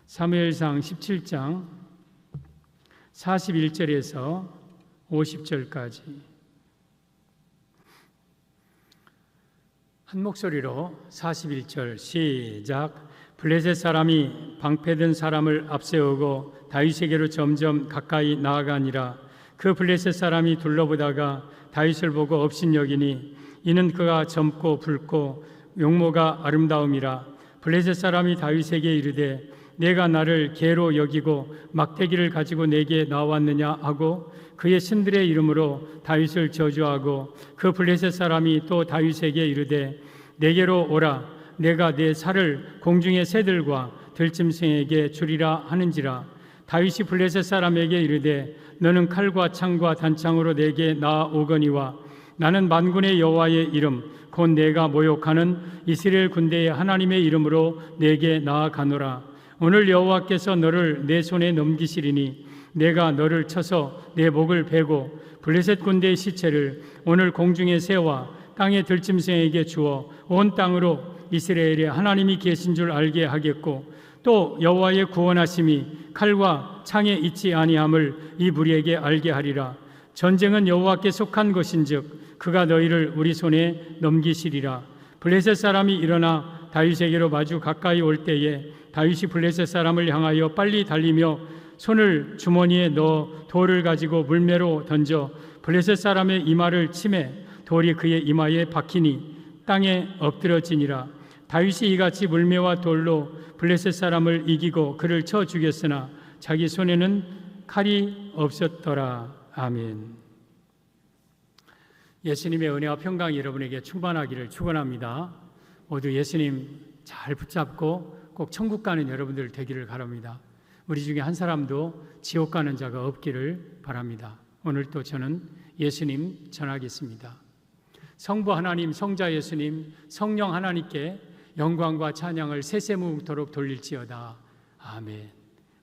사무엘상 17장 41절에서 50절까지 한 목소리로 41절 시작. 블레셋 사람이 방패든 사람을 앞세우고 다윗에게로 점점 가까이 나아가니라. 그 블레셋 사람이 둘러보다가 다윗을 보고 업신여기니 이는 그가 젊고 붉고 용모가 아름다움이라. 블레셋 사람이 다윗에게 이르되 내가 나를 개로 여기고 막대기를 가지고 내게 나왔느냐 하고 그의 신들의 이름으로 다윗을 저주하고 그 블레셋 사람이 또 다윗에게 이르되 내게로 오라. 내가 내 살을 공중의 새들과 들짐승에게 주리라 하는지라. 다윗이 블레셋 사람에게 이르되 너는 칼과 창과 단창으로 내게 나아오거니와 나는 만군의 여호와의 이름 곧 내가 모욕하는 이스라엘 군대의 하나님의 이름으로 내게 나아가노라. 오늘 여호와께서 너를 내 손에 넘기시리니 내가 너를 쳐서 내 목을 베고 블레셋 군대의 시체를 오늘 공중의 새와 땅의 들짐승에게 주어 온 땅으로 이스라엘의 하나님이 계신 줄 알게 하겠고 또 여호와의 구원하심이 칼과 창에 있지 아니함을 이 무리에게 알게 하리라. 전쟁은 여호와께 속한 것인즉 그가 너희를 우리 손에 넘기시리라. 블레셋 사람이 일어나 다윗에게로 마주 가까이 올 때에 다윗이 블레셋 사람을 향하여 빨리 달리며 손을 주머니에 넣어 돌을 가지고 물매로 던져 블레셋 사람의 이마를 치매 돌이 그의 이마에 박히니 땅에 엎드러지니라. 다윗이 이같이 물매와 돌로 블레셋 사람을 이기고 그를 쳐 죽였으나 자기 손에는 칼이 없었더라. 아멘. 예수님의 은혜와 평강이 여러분에게 충만하기를 축원합니다. 모두 예수님 잘 붙잡고 꼭 천국 가는 여러분들 되기를 바랍니다. 우리 중에 한 사람도 지옥 가는 자가 없기를 바랍니다. 오늘 또 저는 예수님 전하겠습니다. 성부 하나님, 성자 예수님, 성령 하나님께 영광과 찬양을 세세무토록 돌릴지어다. 아멘.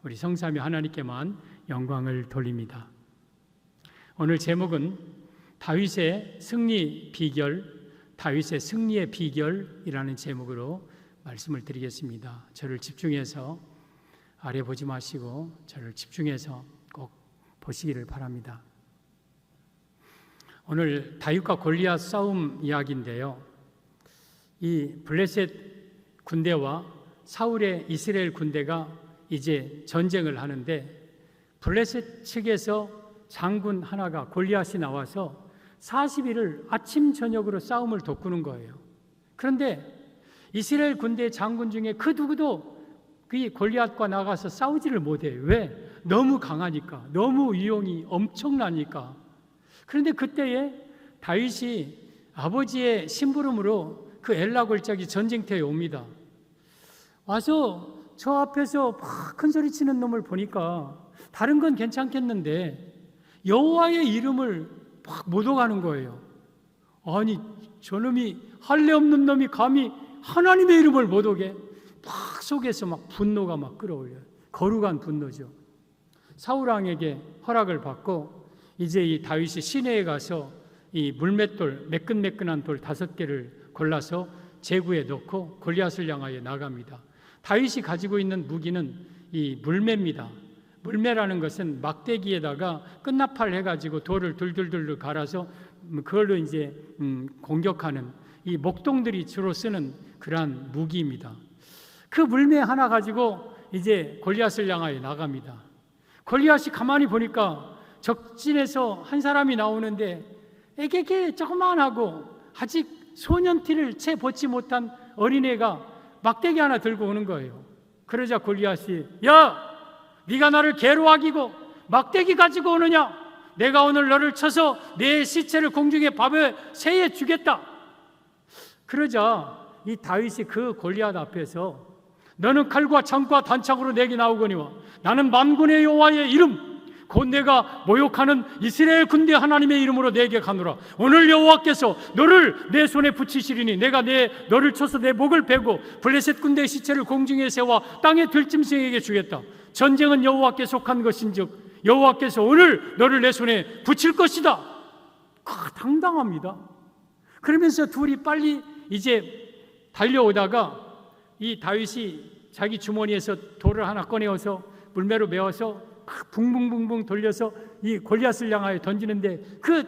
우리 성삼위 하나님께만 영광을 돌립니다. 오늘 제목은 다윗의 승리 비결, 다윗의 승리의 비결이라는 제목으로 말씀을 드리겠습니다. 저를 집중해서 아래 보지 마시고 저를 집중해서 꼭 보시기를 바랍니다. 오늘 다윗과 골리앗 싸움 이야기인데요. 이 블레셋 군대와 사울의 이스라엘 군대가 이제 전쟁을 하는데 블레셋 측에서 장군 하나가 골리앗이 나와서 40일을 아침 저녁으로 싸움을 돋구는 거예요. 그런데 이스라엘 군대 장군 중에 그 누구도 그 골리앗과 나가서 싸우지를 못해요. 왜? 너무 강하니까, 너무 위용이 엄청나니까. 그런데 그때에 다윗이 아버지의 심부름으로 그 엘라 골짜기 전쟁터에 옵니다. 와서 저 앞에서 막 큰 소리 치는 놈을 보니까 다른 건 괜찮겠는데 여호와의 이름을 막 못 오가는 거예요. 아니 저놈이 할례 없는 놈이 감히 하나님의 이름을 못 오게 막 속에서 막 분노가 막 끌어올려요. 거룩한 분노죠. 사울 왕에게 허락을 받고 이제 이 다윗이 시내에 가서 이 물맷돌, 매끈매끈한 돌 5개를 골라서 제구에 넣고 골리앗을 향하여 나갑니다. 다윗이 가지고 있는 무기는 이 물매입니다. 물매라는 것은 막대기에다가 끝나팔 해가지고 돌을 둘둘둘 갈아서 그걸로 이제 공격하는 이 목동들이 주로 쓰는 그러한 무기입니다. 그 물매 하나 가지고 이제 골리앗을 향하여 나갑니다. 골리앗이 가만히 보니까 적진에서 한 사람이 나오는데 애게게 조그만하고 아직 소년티를 채 벗지 못한 어린애가 막대기 하나 들고 오는 거예요. 그러자 골리앗이 야! 네가 나를 개로 아기고 막대기 가지고 오느냐? 내가 오늘 너를 쳐서 내 시체를 공중에 밥에 새에 주겠다. 그러자 이 다윗이 그 골리앗 앞에서 너는 칼과 창과 단창으로 내게 나오거니와 나는 만군의 여호와의 이름 곧 내가 모욕하는 이스라엘 군대 하나님의 이름으로 내게 가노라. 오늘 여호와께서 너를 내 손에 붙이시리니 내가 너를 쳐서 내 목을 베고 블레셋 군대의 시체를 공중에 새와 땅의 들짐승에게 주겠다. 전쟁은 여호와께 속한 것인즉 여호와께서 오늘 너를 내 손에 붙일 것이다. 당당합니다. 그러면서 둘이 빨리 이제 달려오다가 이 다윗이 자기 주머니에서 돌을 하나 꺼내어서 물매로 메어서 붕붕붕붕 돌려서 이 골리앗을 향하여 던지는데 그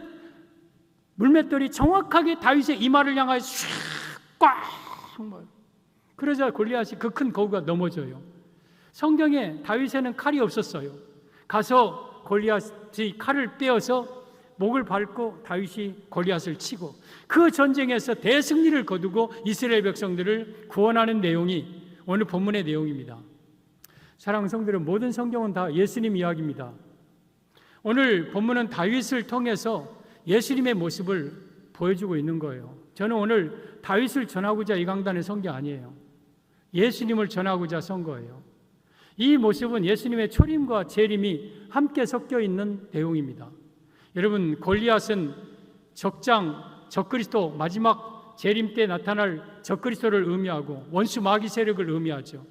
물맷돌이 정확하게 다윗의 이마를 향하여 꽉. 그러자 골리앗이 그 큰 거구가 넘어져요. 성경에 다윗에는 칼이 없었어요. 가서 골리앗이 칼을 빼어서 목을 밟고 다윗이 골리앗을 치고 그 전쟁에서 대승리를 거두고 이스라엘 백성들을 구원하는 내용이 오늘 본문의 내용입니다. 사랑하는 성도들, 모든 성경은 다 예수님 이야기입니다. 오늘 본문은 다윗을 통해서 예수님의 모습을 보여주고 있는 거예요. 저는 오늘 다윗을 전하고자 이 강단에 선 게 아니에요. 예수님을 전하고자 선 거예요. 이 모습은 예수님의 초림과 재림이 함께 섞여 있는 내용입니다. 여러분, 골리앗은 적장, 적그리스도, 마지막 재림 때 나타날 적그리스도를 의미하고 원수 마귀 세력을 의미하죠.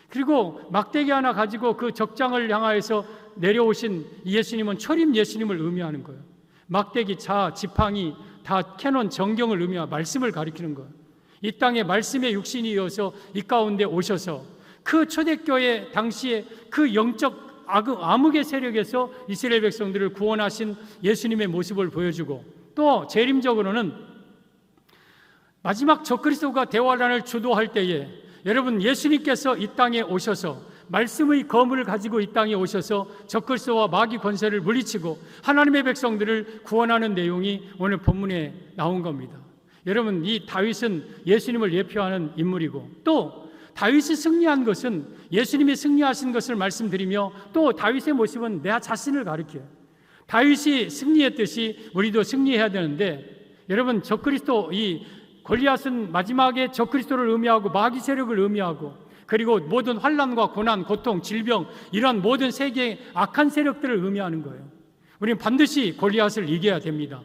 그리고 막대기 하나 가지고 그 적장을 향하여서 내려오신 예수님은 초림 예수님을 의미하는 거예요. 막대기, 자, 지팡이 다 캐논 정경을 의미하고 말씀을 가리키는 거예요. 이 땅에 말씀의 육신이 이어서 이 가운데 오셔서 그 초대교회 당시에 그 영적 암흑의 세력에서 이스라엘 백성들을 구원하신 예수님의 모습을 보여주고 또 재림적으로는 마지막 적그리스도가 대환란을 주도할 때에 여러분 예수님께서 이 땅에 오셔서 말씀의 검을 가지고 이 땅에 오셔서 적그리스도와 마귀 권세를 물리치고 하나님의 백성들을 구원하는 내용이 오늘 본문에 나온 겁니다. 여러분, 이 다윗은 예수님을 예표하는 인물이고 또 다윗이 승리한 것은 예수님이 승리하신 것을 말씀드리며 또 다윗의 모습은 내 자신을 가리켜요. 다윗이 승리했듯이 우리도 승리해야 되는데 여러분, 적그리스도 이 골리앗은 마지막에 적그리스도를 의미하고 마귀 세력을 의미하고 그리고 모든 환난과 고난, 고통, 질병 이런 모든 세계의 악한 세력들을 의미하는 거예요. 우리는 반드시 골리앗을 이겨야 됩니다.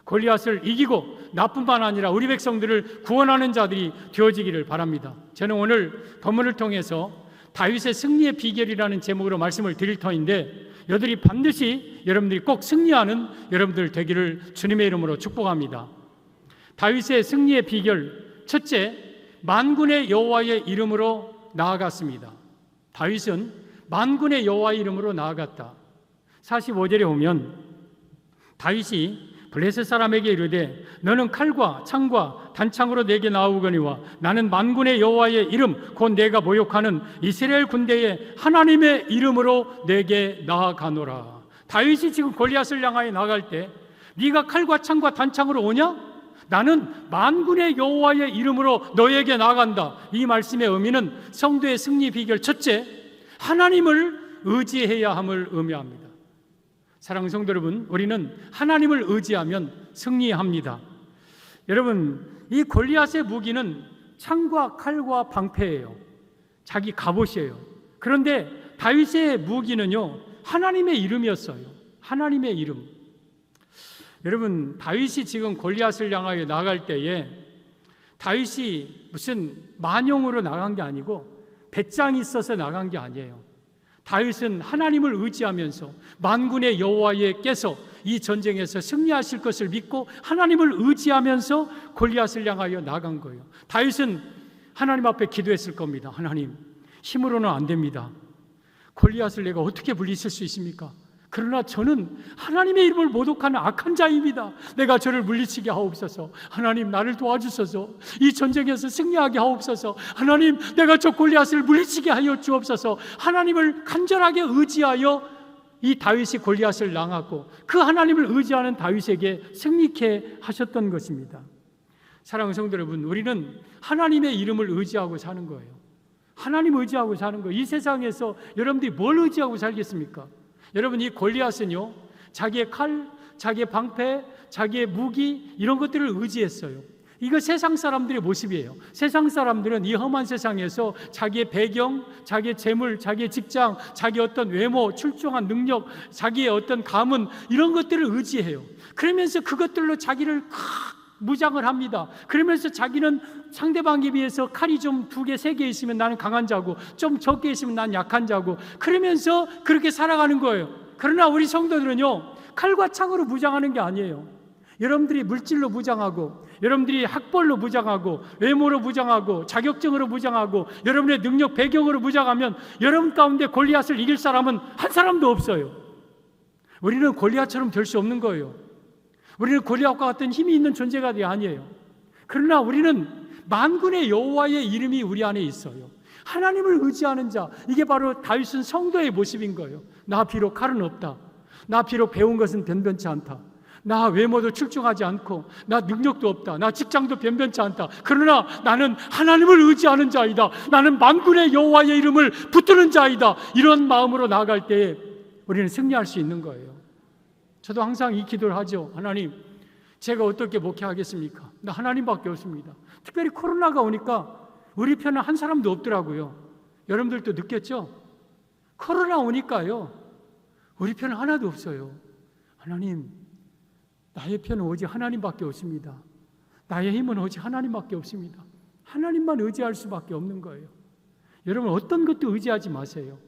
골리앗을 이기고 나뿐만 아니라 우리 백성들을 구원하는 자들이 되어지기를 바랍니다. 저는 오늘 본문을 통해서 다윗의 승리의 비결이라는 제목으로 말씀을 드릴 터인데 여러분들이 반드시 여러분들이 꼭 승리하는 여러분들 되기를 주님의 이름으로 축복합니다. 다윗의 승리의 비결, 첫째, 만군의 여호와의 이름으로 나아갔습니다. 다윗은 만군의 여호와의 이름으로 나아갔다. 45절에 보면 다윗이 블레셋 사람에게 이르되 너는 칼과 창과 단창으로 내게 나오거니와 나는 만군의 여호와의 이름 곧 내가 모욕하는 이스라엘 군대의 하나님의 이름으로 내게 나아가노라. 다윗이 지금 골리앗을 향하여 나갈 때 네가 칼과 창과 단창으로 오냐? 나는 만군의 여호와의 이름으로 너에게 나아간다. 이 말씀의 의미는 성도의 승리 비결 첫째, 하나님을 의지해야 함을 의미합니다. 사랑하는 성도 여러분, 우리는 하나님을 의지하면 승리합니다. 여러분, 이 골리앗의 무기는 창과 칼과 방패예요. 자기 갑옷이에요. 그런데 다윗의 무기는요, 하나님의 이름이었어요. 하나님의 이름. 여러분, 다윗이 지금 골리앗을 향하여 나갈 때에 다윗이 무슨 만용으로 나간 게 아니고 배짱이 있어서 나간 게 아니에요. 다윗은 하나님을 의지하면서 만군의 여호와께서 이 전쟁에서 승리하실 것을 믿고 하나님을 의지하면서 골리앗을 향하여 나간 거예요. 다윗은 하나님 앞에 기도했을 겁니다. 하나님, 힘으로는 안 됩니다. 골리앗을 내가 어떻게 물리칠 수 있습니까? 그러나 저는 하나님의 이름을 모독하는 악한 자입니다. 내가 저를 물리치게 하옵소서. 하나님, 나를 도와주소서. 이 전쟁에서 승리하게 하옵소서. 하나님, 내가 저 골리앗을 물리치게 하여 주옵소서. 하나님을 간절하게 의지하여 이 다윗이 골리앗을 당하고 그 하나님을 의지하는 다윗에게 승리케 하셨던 것입니다. 사랑하는 성도 여러분, 우리는 하나님의 이름을 의지하고 사는 거예요. 하나님 의지하고 사는 거예요. 이 세상에서 여러분들이 뭘 의지하고 살겠습니까? 여러분, 이 골리앗은요, 자기의 칼, 자기의 방패, 자기의 무기 이런 것들을 의지했어요. 이거 세상 사람들의 모습이에요. 세상 사람들은 이 험한 세상에서 자기의 배경, 자기의 재물, 자기의 직장, 자기의 어떤 외모, 출중한 능력, 자기의 어떤 가문 이런 것들을 의지해요. 그러면서 그것들로 자기를 무장을 합니다. 그러면서 자기는 상대방에 비해서 칼이 좀 2개, 3개 있으면 나는 강한 자고 좀 적게 있으면 난 약한 자고 그러면서 그렇게 살아가는 거예요. 그러나 우리 성도들은요, 칼과 창으로 무장하는 게 아니에요. 여러분들이 물질로 무장하고, 여러분들이 학벌로 무장하고, 외모로 무장하고, 자격증으로 무장하고, 여러분의 능력 배경으로 무장하면 여러분 가운데 골리앗을 이길 사람은 한 사람도 없어요. 우리는 골리앗처럼 될 수 없는 거예요. 우리는 골리앗과 같은 힘이 있는 존재가 아니에요. 그러나 우리는 만군의 여호와의 이름이 우리 안에 있어요. 하나님을 의지하는 자, 이게 바로 다윗은 성도의 모습인 거예요. 나 비록 칼은 없다, 나 비록 배운 것은 변변치 않다, 나 외모도 출중하지 않고, 나 능력도 없다, 나 직장도 변변치 않다, 그러나 나는 하나님을 의지하는 자이다, 나는 만군의 여호와의 이름을 붙드는 자이다, 이런 마음으로 나아갈 때에 우리는 승리할 수 있는 거예요. 저도 항상 이 기도를 하죠. 하나님, 제가 어떻게 목회하겠습니까? 나 하나님밖에 없습니다. 특별히 코로나가 오니까 우리 편은 한 사람도 없더라고요. 여러분들도 느꼈죠? 코로나 오니까요, 우리 편은 하나도 없어요. 하나님, 나의 편은 오직 하나님밖에 없습니다. 나의 힘은 오직 하나님밖에 없습니다. 하나님만 의지할 수밖에 없는 거예요. 여러분, 어떤 것도 의지하지 마세요.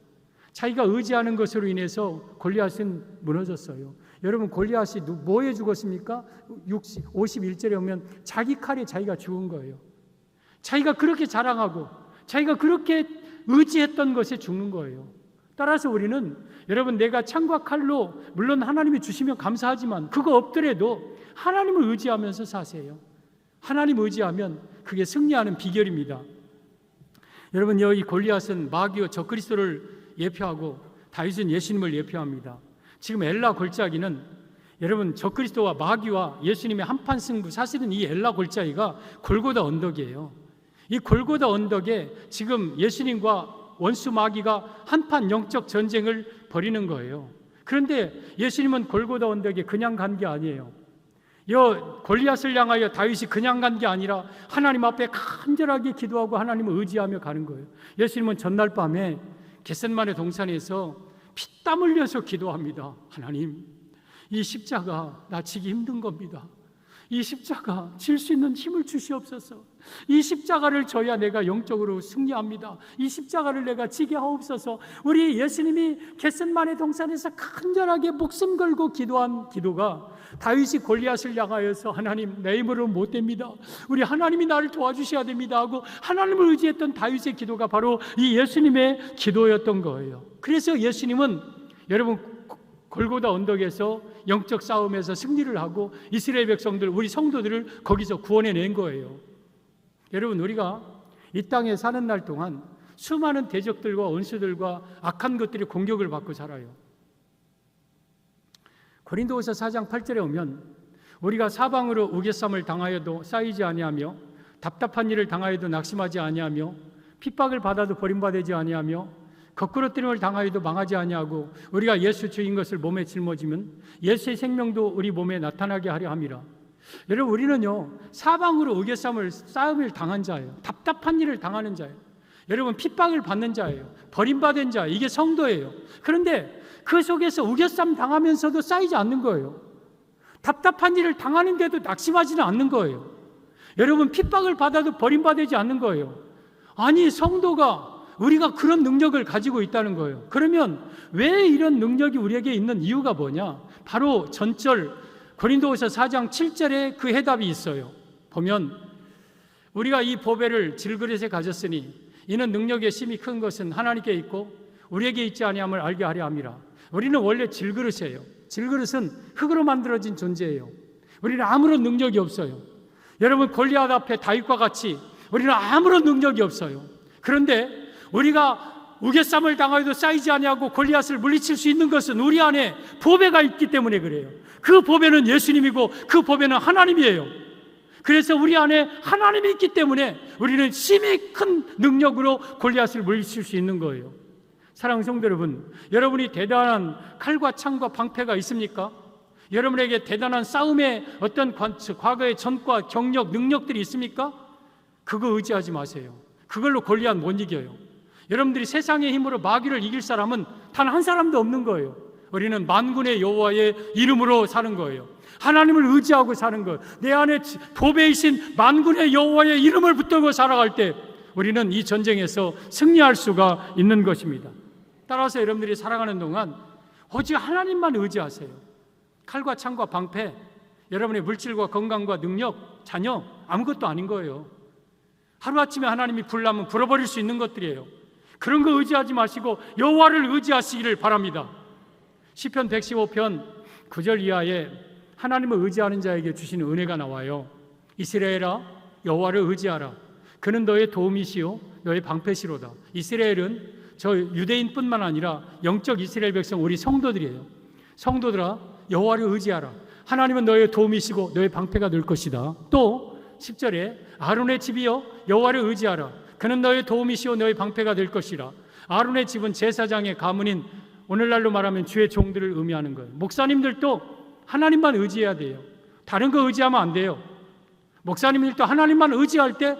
자기가 의지하는 것으로 인해서 골리앗은 무너졌어요. 여러분, 골리앗이 뭐에 죽었습니까? 51절에 오면 자기 칼에 자기가 죽은 거예요. 자기가 그렇게 자랑하고 자기가 그렇게 의지했던 것에 죽는 거예요. 따라서 우리는, 여러분, 내가 창과 칼로 물론 하나님이 주시면 감사하지만 그거 없더라도 하나님을 의지하면서 사세요. 하나님 의지하면 그게 승리하는 비결입니다. 여러분, 여기 골리앗은 마귀와 적그리스도를 예표하고 다윗은 예수님을 예표합니다. 지금 엘라 골짜기는, 여러분, 적그리스도와 마귀와 예수님의 한판 승부, 사실은 이 엘라 골짜기가 골고다 언덕이에요. 이 골고다 언덕에 지금 예수님과 원수 마귀가 한판 영적 전쟁을 벌이는 거예요. 그런데 예수님은 골고다 언덕에 그냥 간 게 아니에요. 골리앗을 향하여 다윗이 그냥 간 게 아니라 하나님 앞에 간절하게 기도하고 하나님을 의지하며 가는 거예요. 예수님은 전날 밤에 겟셋마네 동산에서 피땀 흘려서 기도합니다. 하나님, 이 십자가 나 지기 힘든 겁니다. 이 십자가 질 수 있는 힘을 주시옵소서. 이 십자가를 져야 내가 영적으로 승리합니다. 이 십자가를 내가 지게 하옵소서. 우리 예수님이 겟셋마네 동산에서 간절하게 목숨 걸고 기도한 기도가 다윗이 골리앗을 향하여서 하나님, 내 힘으로는 못 됩니다, 우리 하나님이 나를 도와주셔야 됩니다 하고 하나님을 의지했던 다윗의 기도가 바로 이 예수님의 기도였던 거예요. 그래서 예수님은, 여러분, 골고다 언덕에서 영적 싸움에서 승리를 하고 이스라엘 백성들, 우리 성도들을 거기서 구원해낸 거예요. 여러분, 우리가 이 땅에 사는 날 동안 수많은 대적들과 원수들과 악한 것들이 공격을 받고 살아요. 고린도후서 4장 8절에 오면, 우리가 사방으로 우겨쌈을 당하여도 쌓이지 아니하며 답답한 일을 당하여도 낙심하지 아니하며 핍박을 받아도 버림받지 아니하며 거꾸러뜨림을 당하여도 망하지 아니하고 우리가 예수 주인 것을 몸에 짊어지면 예수의 생명도 우리 몸에 나타나게 하려 함이라. 여러분, 우리는요, 사방으로 싸움을 당한 자예요. 답답한 일을 당하는 자예요. 여러분, 핍박을 받는 자예요. 버림받은 자, 이게 성도예요. 그런데 그 속에서 우겨쌈 당하면서도 쌓이지 않는 거예요. 답답한 일을 당하는데도 낙심하지는 않는 거예요. 여러분, 핍박을 받아도 버림받지 않는 거예요. 아니, 성도가, 우리가 그런 능력을 가지고 있다는 거예요. 그러면 왜 이런 능력이 우리에게 있는 이유가 뭐냐? 바로 전절 고린도후서 4장 7절에 그 해답이 있어요. 보면, 우리가 이 보배를 질그릇에 가졌으니 이는 능력의 심이 큰 것은 하나님께 있고 우리에게 있지 아니함을 알게 하려 함이라. 우리는 원래 질그릇이에요. 질그릇은 흙으로 만들어진 존재예요. 우리는 아무런 능력이 없어요. 여러분, 골리앗 앞에 다윗과 같이 우리는 아무런 능력이 없어요. 그런데 우리가 우겨쌈을 당하여도 쌓이지 아니하고 골리앗을 물리칠 수 있는 것은 우리 안에 보배가 있기 때문에 그래요. 그 보배는 예수님이고 그 보배는 하나님이에요. 그래서 우리 안에 하나님이 있기 때문에 우리는 심히 큰 능력으로 골리앗을 물리칠 수 있는 거예요. 사랑하는 성도 여러분, 여러분이 대단한 칼과 창과 방패가 있습니까? 여러분에게 대단한 싸움의 어떤 과거의 전과 경력, 능력들이 있습니까? 그거 의지하지 마세요. 그걸로 골리앗 못 이겨요. 여러분들이 세상의 힘으로 마귀를 이길 사람은 단 한 사람도 없는 거예요. 우리는 만군의 여호와의 이름으로 사는 거예요. 하나님을 의지하고 사는 것, 내 안에 보배이신 만군의 여호와의 이름을 붙들고 살아갈 때 우리는 이 전쟁에서 승리할 수가 있는 것입니다. 따라서 여러분들이 살아가는 동안 오직 하나님만 의지하세요. 칼과 창과 방패, 여러분의 물질과 건강과 능력, 자녀 아무것도 아닌 거예요. 하루아침에 하나님이 불나면 불어버릴 수 있는 것들이에요. 그런 거 의지하지 마시고 여호와를 의지하시기를 바랍니다. 시편 115편 9절 이하에 하나님을 의지하는 자에게 주시는 은혜가 나와요. 이스라엘아, 여호와를 의지하라. 그는 너의 도움이시요 너의 방패시로다. 이스라엘은 저 유대인뿐만 아니라 영적 이스라엘 백성, 우리 성도들이에요. 성도들아, 여호와를 의지하라. 하나님은 너의 도움이시고 너의 방패가 될 것이다. 또 10절에 아론의 집이여 여호와를 의지하라. 그는 너의 도움이시오 너의 방패가 될 것이라. 아론의 집은 제사장의 가문인, 오늘날로 말하면 주의 종들을 의미하는 거예요. 목사님들도 하나님만 의지해야 돼요. 다른 거 의지하면 안 돼요. 목사님들도 하나님만 의지할 때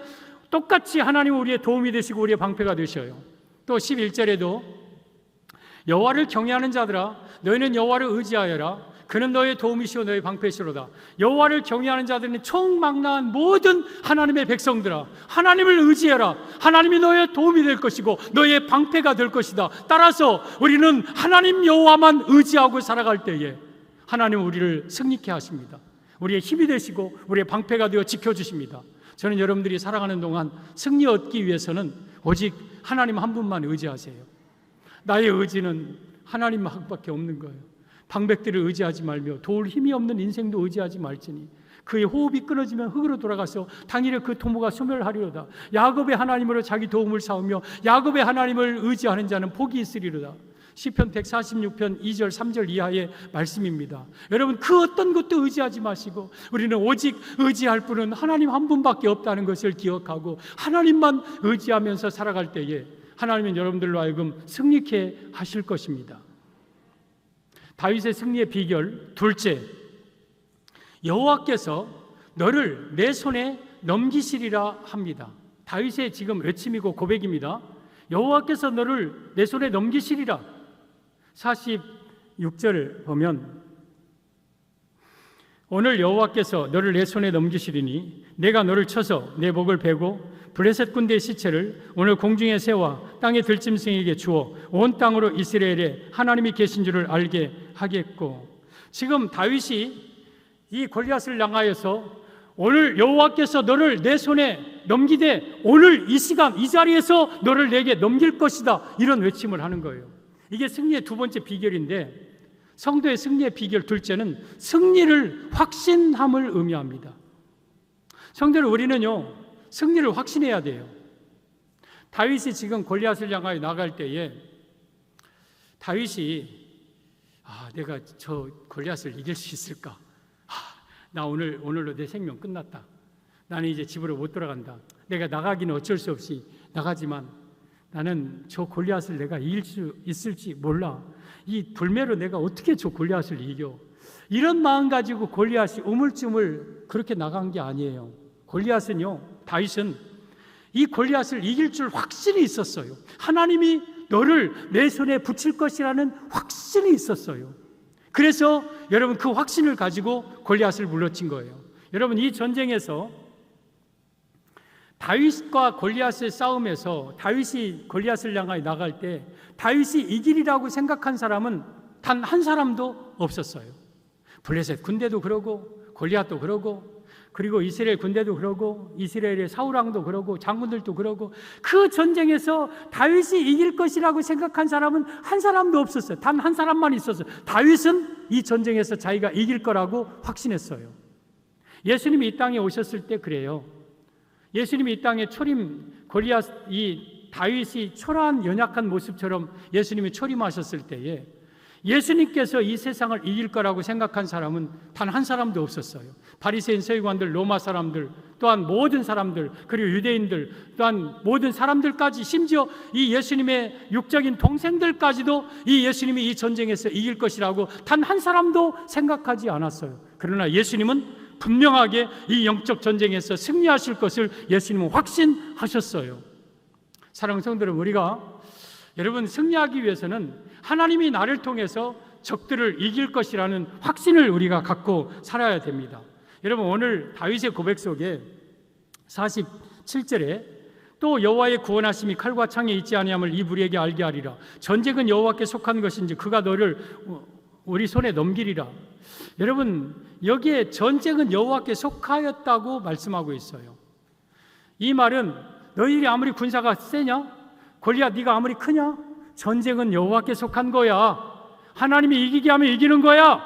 똑같이 하나님은 우리의 도움이 되시고 우리의 방패가 되셔요. 또 11절에도 여호와를 경외하는 자들아 너희는 여호와를 의지하여라. 그는 너의 도움이시오 너의 방패시로다. 여호와를 경외하는 자들은 총망라한 모든 하나님의 백성들아, 하나님을 의지해라. 하나님이 너의 도움이 될 것이고 너의 방패가 될 것이다. 따라서 우리는 하나님 여호와만 의지하고 살아갈 때에 하나님은 우리를 승리케 하십니다. 우리의 힘이 되시고 우리의 방패가 되어 지켜주십니다. 저는 여러분들이 살아가는 동안 승리 얻기 위해서는 오직 하나님 한 분만 의지하세요. 나의 의지는 하나님 한 밖에 없는 거예요. 방백들을 의지하지 말며 도울 힘이 없는 인생도 의지하지 말지니 그의 호흡이 끊어지면 흙으로 돌아가서 당일에 그 토모가 소멸하리로다. 야곱의 하나님으로 자기 도움을 삼으며 야곱의 하나님을 의지하는 자는 복이 있으리로다. 시편 146편 2절 3절 이하의 말씀입니다. 여러분, 그 어떤 것도 의지하지 마시고 우리는 오직 의지할 분은 하나님 한 분밖에 없다는 것을 기억하고 하나님만 의지하면서 살아갈 때에 하나님은 여러분들로 하여금 승리케 하실 것입니다. 다윗의 승리의 비결 둘째, 여호와께서 너를 내 손에 넘기시리라 합니다. 다윗의 지금 외침이고 고백입니다. 여호와께서 너를 내 손에 넘기시리라. 46절을 보면 오늘 여호와께서 너를 내 손에 넘기시리니 내가 너를 쳐서 내 목을 베고 블레셋 군대의 시체를 오늘 공중에 세워 땅의 들짐승에게 주어 온 땅으로 이스라엘에 하나님이 계신 줄을 알게 하겠고. 지금 다윗이 이 골리앗을 향하여서 오늘 여호와께서 너를 내 손에 넘기되 오늘 이 시간 이 자리에서 너를 내게 넘길 것이다, 이런 외침을 하는 거예요. 이게 승리의 두 번째 비결인데, 성도의 승리의 비결 둘째는 승리를 확신함을 의미합니다. 성도들, 우리는요 승리를 확신해야 돼요. 다윗이 지금 골리앗을 향하여 나갈 때에 다윗이 내가 저 골리앗을 이길 수 있을까? 나 오늘로 내 생명 끝났다. 나는 이제 집으로 못 돌아간다. 내가 나가기는 어쩔 수 없이 나가지만 나는 저 골리앗을 내가 이길 수 있을지 몰라. 이 불매로 내가 어떻게 저 골리앗을 이겨? 이런 마음 가지고 골리앗이 우물쭈물 그렇게 나간 게 아니에요. 다윗은 이 골리앗을 이길 줄 확신이 있었어요. 하나님이 너를 내 손에 붙일 것이라는 확신이 있었어요. 그래서 여러분, 그 확신을 가지고 골리앗을 물러친 거예요. 여러분, 이 전쟁에서 다윗과 골리앗의 싸움에서 다윗이 골리앗을 향하여 나갈 때 다윗이 이기리라고 생각한 사람은 단 한 사람도 없었어요. 블레셋 군대도 그러고 골리앗도 그러고, 그리고 이스라엘 군대도 그러고, 이스라엘의 사울왕도 그러고, 장군들도 그러고, 그 전쟁에서 다윗이 이길 것이라고 생각한 사람은 한 사람도 없었어요. 단 한 사람만 있었어요. 다윗은 이 전쟁에서 자기가 이길 거라고 확신했어요. 예수님이 이 땅에 오셨을 때 그래요. 예수님이 이 땅에 골리앗, 이 다윗이 초라한 연약한 모습처럼 예수님이 초림하셨을 때에 예수님께서 이 세상을 이길 거라고 생각한 사람은 단 한 사람도 없었어요. 바리새인, 서기관들, 로마 사람들, 또한 모든 사람들, 그리고 유대인들, 또한 모든 사람들까지, 심지어 이 예수님의 육적인 동생들까지도 이 예수님이 이 전쟁에서 이길 것이라고 단 한 사람도 생각하지 않았어요. 그러나 예수님은 분명하게 이 영적 전쟁에서 승리하실 것을 예수님은 확신하셨어요. 사랑하는 성도들, 우리가 여러분 승리하기 위해서는 하나님이 나를 통해서 적들을 이길 것이라는 확신을 우리가 갖고 살아야 됩니다. 여러분, 오늘 다윗의 고백 속에 47절에 또 여호와의 구원하심이 칼과 창에 있지 아니함을 이 무리에게 알게 하리라. 전쟁은 여호와께 속한 것인지 그가 너를 우리 손에 넘기리라. 여러분, 여기에 전쟁은 여호와께 속하였다고 말씀하고 있어요. 이 말은 너희들이 아무리 군사가 세냐? 골리앗 네가 아무리 크냐? 전쟁은 여호와께 속한 거야. 하나님이 이기게 하면 이기는 거야.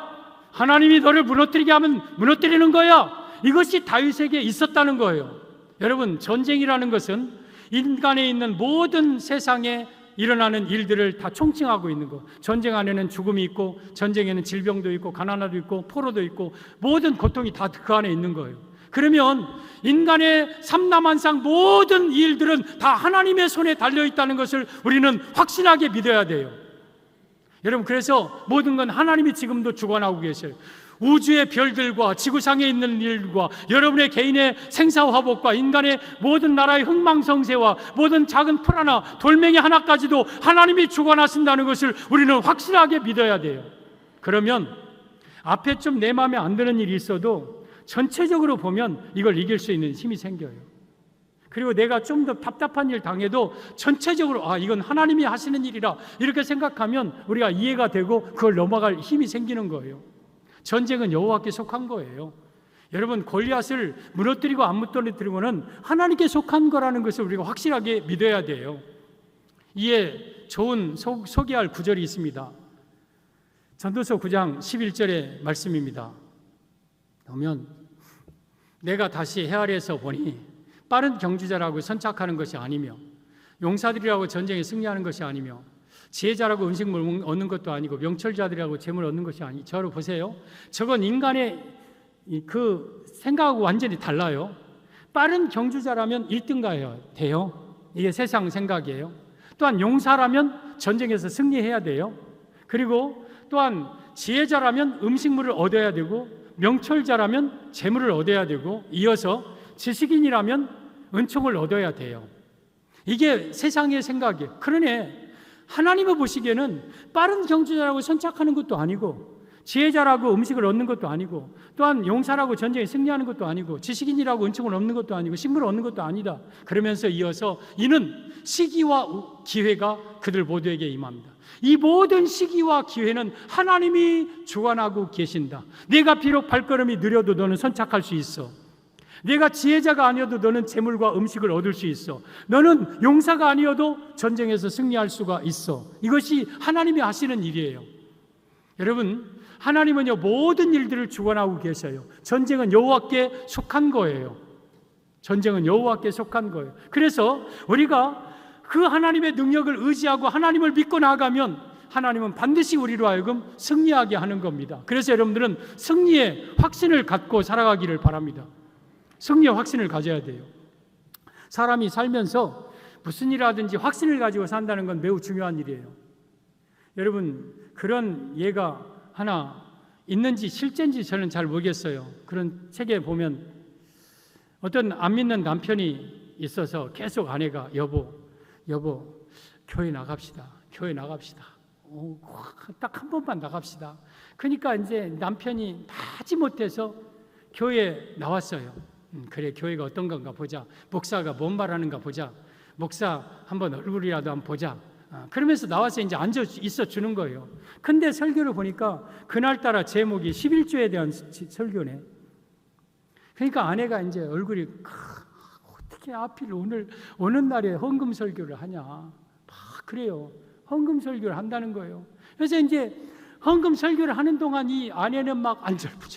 하나님이 너를 무너뜨리게 하면 무너뜨리는 거야. 이것이 다윗에게 있었다는 거예요. 여러분, 전쟁이라는 것은 인간에 있는 모든 세상에 일어나는 일들을 다 총칭하고 있는 거. 전쟁 안에는 죽음이 있고, 전쟁에는 질병도 있고, 가난화도 있고, 포로도 있고, 모든 고통이 다 그 안에 있는 거예요. 그러면 인간의 삼라만상 모든 일들은 다 하나님의 손에 달려있다는 것을 우리는 확신하게 믿어야 돼요. 여러분, 그래서 모든 건 하나님이 지금도 주관하고 계셔요. 우주의 별들과 지구상에 있는 일과 여러분의 개인의 생사화복과 인간의 모든 나라의 흥망성쇠와 모든 작은 풀 하나, 돌멩이 하나까지도 하나님이 주관하신다는 것을 우리는 확실하게 믿어야 돼요. 그러면 앞에 좀 내 마음에 안 드는 일이 있어도 전체적으로 보면 이걸 이길 수 있는 힘이 생겨요. 그리고 내가 좀 더 답답한 일 당해도 전체적으로 이건 하나님이 하시는 일이라 이렇게 생각하면 우리가 이해가 되고 그걸 넘어갈 힘이 생기는 거예요. 전쟁은 여호와께 속한 거예요. 여러분, 골리앗을 무너뜨리고 안 무너뜨리고는 하나님께 속한 거라는 것을 우리가 확실하게 믿어야 돼요. 이에 좋은 소개할 구절이 있습니다. 전도서 9장 11절의 말씀입니다. 보면 내가 다시 헤아려서 보니 빠른 경주자라고 선착하는 것이 아니며 용사들이라고 전쟁에 승리하는 것이 아니며 지혜자라고 음식물 얻는 것도 아니고 명철자들이라고 재물 얻는 것이 아니. 저를 보세요. 저건 인간의 그 생각하고 완전히 달라요. 빠른 경주자라면 1등 가야 돼요. 이게 세상 생각이에요. 또한 용사라면 전쟁에서 승리해야 돼요. 그리고 또한 지혜자라면 음식물을 얻어야 되고 명철자라면 재물을 얻어야 되고 이어서 지식인이라면 은총을 얻어야 돼요. 이게 세상의 생각이에요. 그러네. 하나님이 보시기에는 빠른 경주자라고 선착하는 것도 아니고 지혜자라고 음식을 얻는 것도 아니고 또한 용사라고 전쟁에 승리하는 것도 아니고 지식인이라고 은총을 얻는 것도 아니고 식물을 얻는 것도 아니다. 그러면서 이어서 이는 시기와 기회가 그들 모두에게 임합니다. 이 모든 시기와 기회는 하나님이 주관하고 계신다. 내가 비록 발걸음이 느려도 너는 선착할 수 있어. 내가 지혜자가 아니어도 너는 재물과 음식을 얻을 수 있어. 너는 용사가 아니어도 전쟁에서 승리할 수가 있어. 이것이 하나님이 하시는 일이에요. 여러분, 하나님은요 모든 일들을 주관하고 계셔요. 전쟁은 여호와께 속한 거예요. 전쟁은 여호와께 속한 거예요. 그래서 우리가 그 하나님의 능력을 의지하고 하나님을 믿고 나아가면 하나님은 반드시 우리로 하여금 승리하게 하는 겁니다. 그래서 여러분들은 승리의 확신을 갖고 살아가기를 바랍니다. 승리의 확신을 가져야 돼요. 사람이 살면서 무슨 일 하든지 확신을 가지고 산다는 건 매우 중요한 일이에요. 여러분, 그런 예가 하나 있는지 실제인지 저는 잘 모르겠어요. 그런 책에 보면 어떤 안 믿는 남편이 있어서 계속 아내가 여보 교회 나갑시다. 딱 한 번만 나갑시다. 그러니까 이제 남편이 마지 못해서 교회에 나왔어요. 그래, 교회가 어떤 건가 보자. 목사가 뭔 말하는가 보자. 목사 한번 얼굴이라도 한번 보자. 그러면서 나와서 이제 앉아 있어 주는 거예요. 근데 설교를 보니까 그날따라 제목이 11조에 대한 설교네. 그러니까 아내가 이제 얼굴이 어떻게 하필 오늘 오는 날에 헌금 설교를 하냐. 그래요. 헌금 설교를 한다는 거예요. 그래서 이제 헌금 설교를 하는 동안 이 아내는 막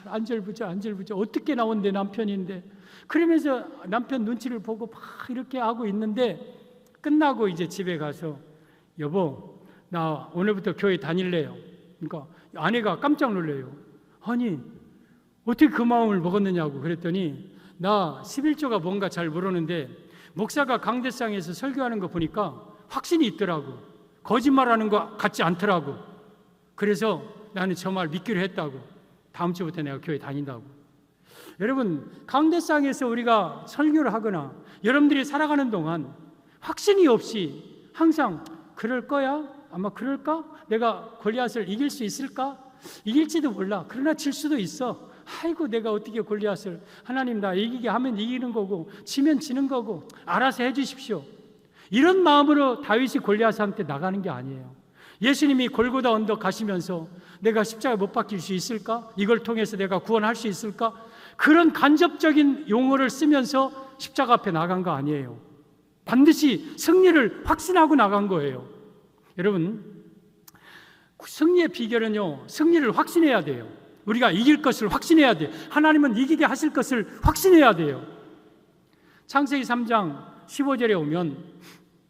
안절부절 어떻게 나온대 남편인데. 그러면서 남편 눈치를 보고 막 이렇게 하고 있는데 끝나고 이제 집에 가서 여보, 나 오늘부터 교회 다닐래요. 그러니까 아내가 깜짝 놀래요. 아니, 어떻게 그 마음을 먹었느냐고 그랬더니 나 11조가 뭔가 잘 모르는데 목사가 강대상에서 설교하는 거 보니까 확신이 있더라고. 거짓말하는 거 같지 않더라고. 그래서 나는 저 말 믿기로 했다고. 다음 주부터 내가 교회 다닌다고. 여러분, 강대상에서 우리가 설교를 하거나 여러분들이 살아가는 동안 확신이 없이 항상 그럴 거야? 아마 그럴까? 내가 골리앗을 이길 수 있을까? 이길지도 몰라. 그러나 질 수도 있어. 아이고, 내가 어떻게 골리앗을, 하나님 나 이기게 하면 이기는 거고 지면 지는 거고 알아서 해 주십시오. 이런 마음으로 다윗이 골리앗한테 나가는 게 아니에요. 예수님이 골고다 언덕 가시면서 내가 십자가에 못 박힐 수 있을까? 이걸 통해서 내가 구원할 수 있을까? 그런 간접적인 용어를 쓰면서 십자가 앞에 나간 거 아니에요. 반드시 승리를 확신하고 나간 거예요. 여러분, 승리의 비결은요, 승리를 확신해야 돼요. 우리가 이길 것을 확신해야 돼요. 하나님은 이기게 하실 것을 확신해야 돼요. 창세기 3장 15절에 오면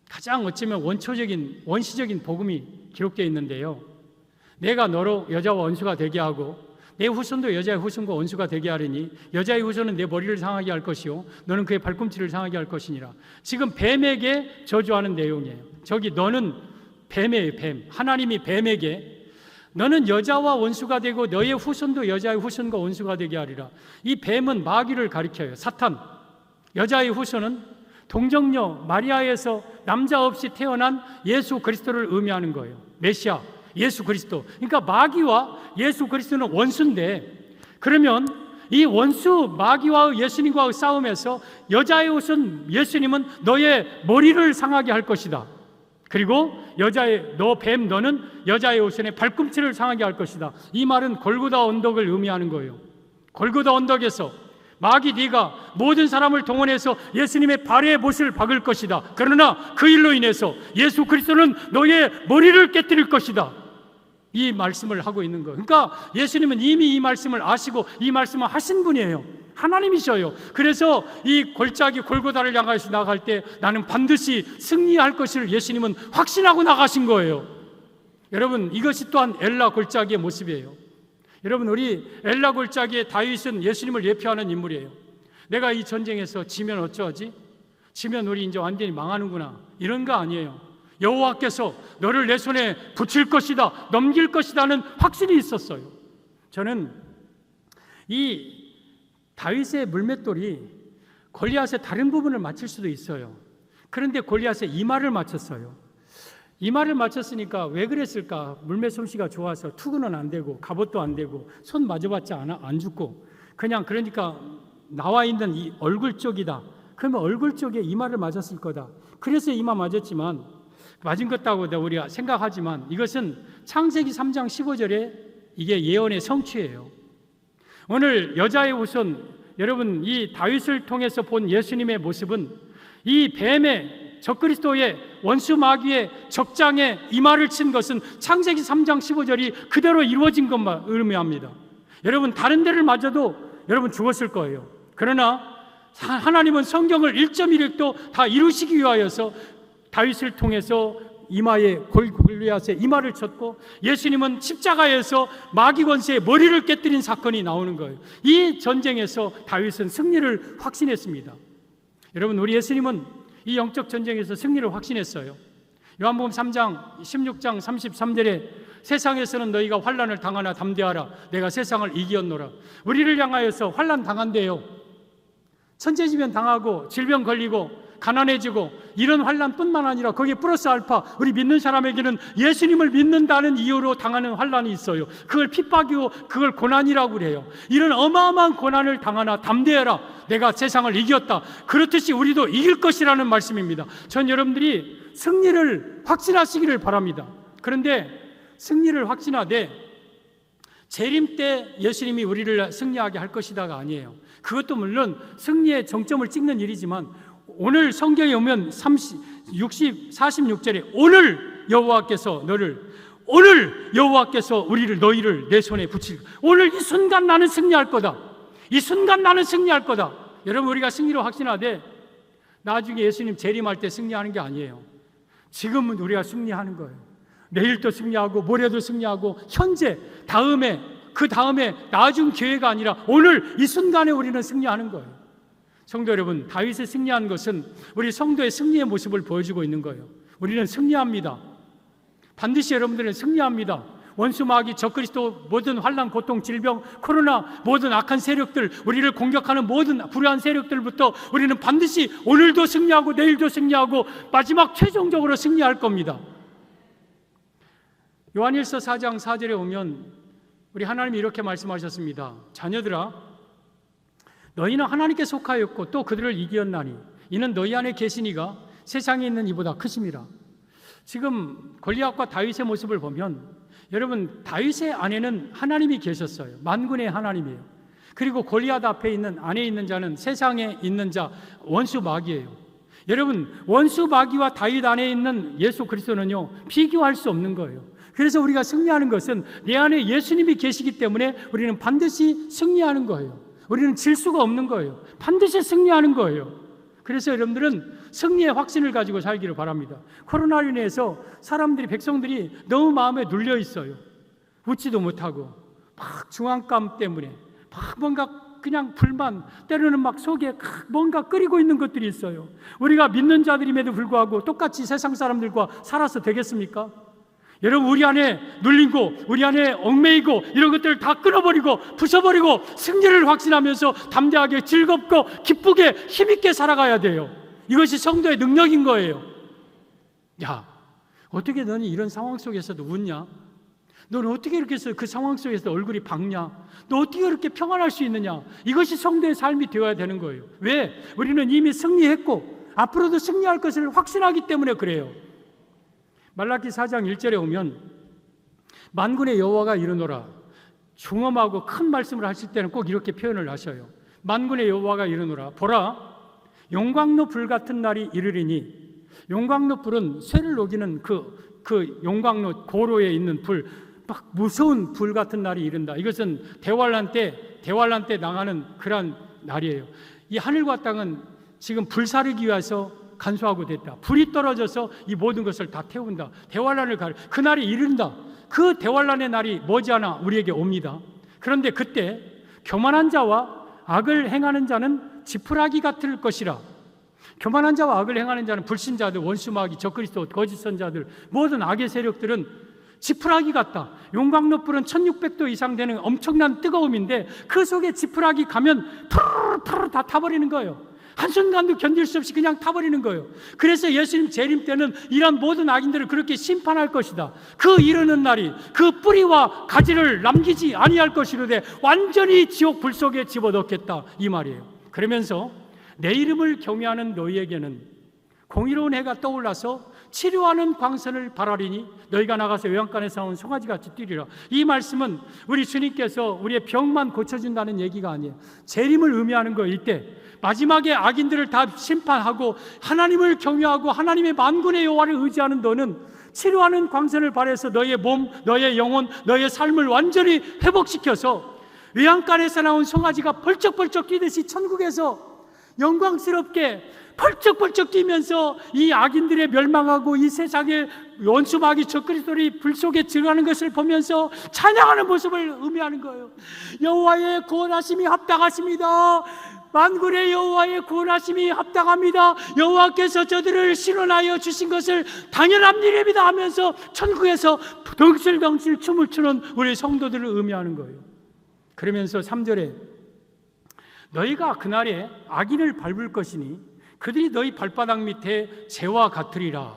가장 어쩌면 원시적인 복음이 기록되어 있는데요. 내가 너로 여자와 원수가 되게 하고 내 후손도 여자의 후손과 원수가 되게 하리니 여자의 후손은 내 머리를 상하게 할 것이요 너는 그의 발꿈치를 상하게 할 것이니라. 지금 뱀에게 저주하는 내용이에요. 저기 너는 뱀이에요. 뱀. 하나님이 뱀에게 너는 여자와 원수가 되고 너의 후손도 여자의 후손과 원수가 되게 하리라. 이 뱀은 마귀를 가리켜요. 사탄. 여자의 후손은 동정녀 마리아에서 남자 없이 태어난 예수 그리스도를 의미하는 거예요. 메시아, 예수 그리스도. 그러니까 마귀와 예수 그리스도는 원수인데, 그러면 이 원수 마귀와 예수님과의 싸움에서 여자의 후손 예수님은 너의 머리를 상하게 할 것이다. 그리고 너는 여자의 후손의 발꿈치를 상하게 할 것이다. 이 말은 골고다 언덕을 의미하는 거예요. 골고다 언덕에서 마귀 네가 모든 사람을 동원해서 예수님의 발에 못을 박을 것이다. 그러나 그 일로 인해서 예수 그리스도는 너의 머리를 깨뜨릴 것이다. 이 말씀을 하고 있는 거예요. 그러니까 예수님은 이미 이 말씀을 아시고 이 말씀을 하신 분이에요. 하나님이셔요. 그래서 이 골짜기 골고다를 향해서 나갈 때 나는 반드시 승리할 것을 예수님은 확신하고 나가신 거예요. 여러분, 이것이 또한 엘라 골짜기의 모습이에요. 여러분, 우리 엘라 골짜기의 다윗은 예수님을 예표하는 인물이에요. 내가 이 전쟁에서 지면 어쩌지? 지면 우리 이제 완전히 망하는구나, 이런 거 아니에요. 여호와께서 너를 내 손에 붙일 것이다, 넘길 것이다는 확신이 있었어요. 저는 이 다윗의 물맷돌이 골리앗의 다른 부분을 맞출 수도 있어요. 그런데 골리앗의 이마를 맞췄어요. 이마를 맞췄으니까 왜 그랬을까? 물맷 솜씨가 좋아서 투구는 안 되고 갑옷도 안 되고 손 맞아봤자 안 죽고 그냥, 그러니까 나와 있는 이 얼굴 쪽이다. 그러면 얼굴 쪽에 이마를 맞았을 거다. 그래서 이마 맞았지만, 맞은 것다고 우리가 생각하지만 이것은 창세기 3장 15절에 이게 예언의 성취예요. 오늘 여자의 후손, 여러분, 이 다윗을 통해서 본 예수님의 모습은 이 뱀의 적그리스도의 원수 마귀의 적장에 이마를 친 것은 창세기 3장 15절이 그대로 이루어진 것만 의미합니다. 여러분, 다른 데를 맞아도 여러분 죽었을 거예요. 그러나 하나님은 성경을 1.1획도 다 이루시기 위하여서 다윗을 통해서 이마에 골리앗의 이마를 쳤고, 예수님은 십자가에서 마귀 권세의 머리를 깨뜨린 사건이 나오는 거예요. 이 전쟁에서 다윗은 승리를 확신했습니다. 여러분, 우리 예수님은 이 영적 전쟁에서 승리를 확신했어요. 요한복음 3장 16장 33절에 세상에서는 너희가 환난을 당하나 담대하라, 내가 세상을 이기었노라. 우리를 향하여서 환난 당한대요. 천재지변 당하고 질병 걸리고 가난해지고 이런 환난뿐만 아니라 거기에 플러스 알파, 우리 믿는 사람에게는 예수님을 믿는다는 이유로 당하는 환난이 있어요. 그걸 핍박이고 그걸 고난이라고 그래요. 이런 어마어마한 고난을 당하나 담대해라, 내가 세상을 이겼다. 그렇듯이 우리도 이길 것이라는 말씀입니다. 전 여러분들이 승리를 확신하시기를 바랍니다. 그런데 승리를 확신하되 재림 때 예수님이 우리를 승리하게 할 것이다가 아니에요. 그것도 물론 승리의 정점을 찍는 일이지만, 오늘 성경에 오면 46절에 오늘 여호와께서 너희를 내 손에 붙일, 오늘 이 순간 나는 승리할 거다, 이 순간 나는 승리할 거다. 여러분, 우리가 승리를 확신하되 나중에 예수님 재림할 때 승리하는 게 아니에요. 지금은 우리가 승리하는 거예요. 내일도 승리하고 모레도 승리하고 현재, 다음에, 그 다음에 나중 기회가 아니라 오늘 이 순간에 우리는 승리하는 거예요. 성도 여러분, 다윗이 승리한 것은 우리 성도의 승리의 모습을 보여주고 있는 거예요. 우리는 승리합니다. 반드시 여러분들은 승리합니다. 원수 마귀 적그리스도 모든 환난 고통 질병 코로나 모든 악한 세력들, 우리를 공격하는 모든 불의한 세력들부터 우리는 반드시 오늘도 승리하고 내일도 승리하고 마지막 최종적으로 승리할 겁니다. 요한일서 4장 4절에 오면 우리 하나님이 이렇게 말씀하셨습니다. 자녀들아, 너희는 하나님께 속하였고 또 그들을 이기었나니 이는 너희 안에 계시니가 세상에 있는 이보다 크심이라. 지금 골리앗과 다윗의 모습을 보면 여러분, 다윗의 안에는 하나님이 계셨어요. 만군의 하나님이에요. 그리고 골리앗 앞에 있는, 안에 있는 자는 세상에 있는 자, 원수 마귀예요. 여러분, 원수 마귀와 다윗 안에 있는 예수 그리스도는요, 비교할 수 없는 거예요. 그래서 우리가 승리하는 것은 내 안에 예수님이 계시기 때문에 우리는 반드시 승리하는 거예요. 우리는 질 수가 없는 거예요. 반드시 승리하는 거예요. 그래서 여러분들은 승리의 확신을 가지고 살기를 바랍니다. 코로나로 인해서 사람들이, 백성들이 너무 마음에 눌려 있어요. 웃지도 못하고 막 중압감 때문에 막 뭔가 그냥 불만, 때로는 막 속에 뭔가 끓이고 있는 것들이 있어요. 우리가 믿는 자들임에도 불구하고 똑같이 세상 사람들과 살아서 되겠습니까? 여러분, 우리 안에 눌리고 우리 안에 얽매이고 이런 것들을 다 끊어버리고 부숴버리고 승리를 확신하면서 담대하게 즐겁고 기쁘게 힘있게 살아가야 돼요. 이것이 성도의 능력인 거예요. 야, 어떻게 너는 이런 상황 속에서도 웃냐? 너는 어떻게 이렇게 해서 그 상황 속에서 얼굴이 밝냐? 너 어떻게 그렇게 평안할 수 있느냐? 이것이 성도의 삶이 되어야 되는 거예요. 왜? 우리는 이미 승리했고 앞으로도 승리할 것을 확신하기 때문에 그래요. 말라기 4장 1절에 오면 만군의 여호와가 이르노라, 중엄하고 큰 말씀을 하실 때는 꼭 이렇게 표현을 하셔요. 만군의 여호와가 이르노라, 보라, 용광로 불 같은 날이 이르리니, 용광로 불은 쇠를 녹이는 그 용광로 고로에 있는 불, 막 무서운 불 같은 날이 이른다. 이것은 대환란 때 나가는 그런 날이에요. 이 하늘과 땅은 지금 불사르기 위해서 간수하고 됐다. 불이 떨어져서 이 모든 것을 다 태운다. 대환란을 가려, 그 날이 이른다. 그 대환란의 날이 머지않아 우리에게 옵니다. 그런데 그때 교만한 자와 악을 행하는 자는 지푸라기 같을 것이라. 교만한 자와 악을 행하는 자는 불신자들, 원수마귀, 적그리스도, 거짓 선자들, 모든 악의 세력들은 지푸라기 같다. 용광로 불은 1600도 이상 되는 엄청난 뜨거움인데 그 속에 지푸라기 가면 푸르르 다 타버리는 거예요. 한순간도 견딜 수 없이 그냥 타버리는 거예요. 그래서 예수님 재림 때는 이런 모든 악인들을 그렇게 심판할 것이다. 그 이르는 날이 그 뿌리와 가지를 남기지 아니할 것이로되 완전히 지옥 불 속에 집어넣겠다, 이 말이에요. 그러면서 내 이름을 경외하는 너희에게는 공의로운 해가 떠올라서 치료하는 광선을 발하리니 너희가 나가서 외양간에 사온 송아지같이 뛰리라. 이 말씀은 우리 주님께서 우리의 병만 고쳐준다는 얘기가 아니에요. 재림을 의미하는 거예요. 이때 마지막에 악인들을 다 심판하고 하나님을 경외하고 하나님의 만군의 여호와를 의지하는 너는 치료하는 광선을 발해서 너의 몸, 너의 영혼, 너의 삶을 완전히 회복시켜서 외양간에서 나온 송아지가 벌쩍벌쩍 뛰듯이 천국에서 영광스럽게 펄쩍펄쩍 뛰면서 이 악인들의 멸망하고 이 세상의 원수마귀 적그리스도들이 불 속에 들어가는 것을 보면서 찬양하는 모습을 의미하는 거예요. 여호와의 구원하심이 합당하십니다. 만군의 여호와의 구원하심이 합당합니다. 여호와께서 저들을 신원하여 주신 것을 당연한 일입니다 하면서 천국에서 덩실덩실 춤을 추는 우리 성도들을 의미하는 거예요. 그러면서 3절에 너희가 그날에 악인을 밟을 것이니 그들이 너희 발바닥 밑에 재와 같으리라.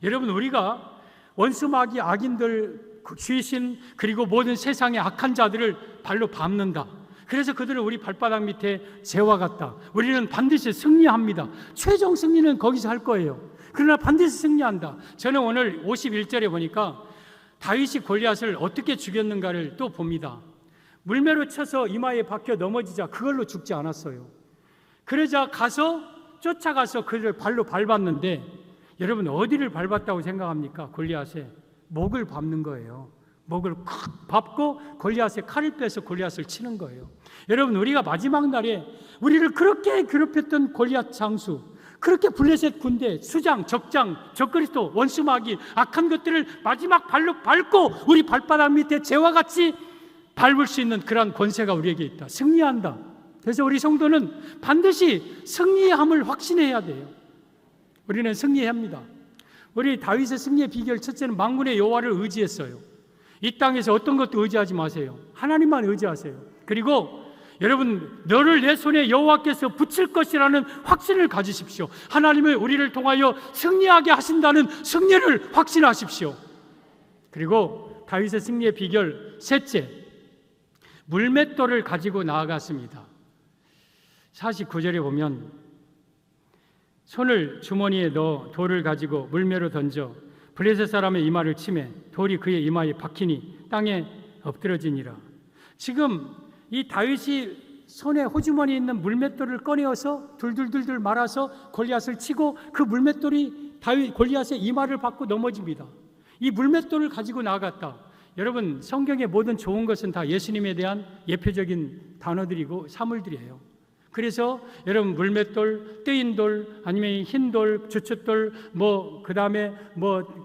여러분, 우리가 원수마귀, 악인들, 귀신, 그리고 모든 세상의 악한 자들을 발로 밟는다. 그래서 그들은 우리 발바닥 밑에 재와 같다. 우리는 반드시 승리합니다. 최종 승리는 거기서 할 거예요. 그러나 반드시 승리한다. 저는 오늘 51절에 보니까 다윗이 골리앗을 어떻게 죽였는가를 또 봅니다. 물매로 쳐서 이마에 박혀 넘어지자 그걸로 죽지 않았어요. 그러자 쫓아가서 그를 발로 밟았는데, 여러분 어디를 밟았다고 생각합니까? 골리앗의 목을 밟는 거예요. 목을 콱 밟고 골리앗의 칼을 빼서 골리앗을 치는 거예요. 여러분, 우리가 마지막 날에 우리를 그렇게 괴롭혔던 골리앗 장수, 그렇게 블레셋 군대, 수장, 적장, 적그리스도, 원수마귀, 악한 것들을 마지막 발로 밟고 우리 발바닥 밑에 재와 같이 밟을 수 있는 그러한 권세가 우리에게 있다. 승리한다. 그래서 우리 성도는 반드시 승리함을 확신해야 돼요. 우리는 승리해야 합니다. 우리 다윗의 승리의 비결, 첫째는 만군의 여호와를 의지했어요. 이 땅에서 어떤 것도 의지하지 마세요. 하나님만 의지하세요. 그리고 여러분, 너를 내 손에 여호와께서 붙일 것이라는 확신을 가지십시오. 하나님을 우리를 통하여 승리하게 하신다는 승리를 확신하십시오. 그리고 다윗의 승리의 비결, 셋째, 물맷돌을 가지고 나아갔습니다. 49절에 보면 손을 주머니에 넣어 돌을 가지고 물매로 던져 블레셋 사람의 이마를 치매 돌이 그의 이마에 박히니 땅에 엎드러지니라. 지금 이 다윗이 손에 호주머니에 있는 물맷돌을 꺼내어서 둘둘둘둘 말아서 골리앗을 치고 그 물맷돌이 다윗 골리앗의 이마를 받고 넘어집니다. 이 물맷돌을 가지고 나아갔다. 여러분, 성경의 모든 좋은 것은 다 예수님에 대한 예표적인 단어들이고 사물들이에요. 그래서 여러분, 물맷돌, 뜨인 돌, 아니면 흰 돌, 주춧돌, 그다음에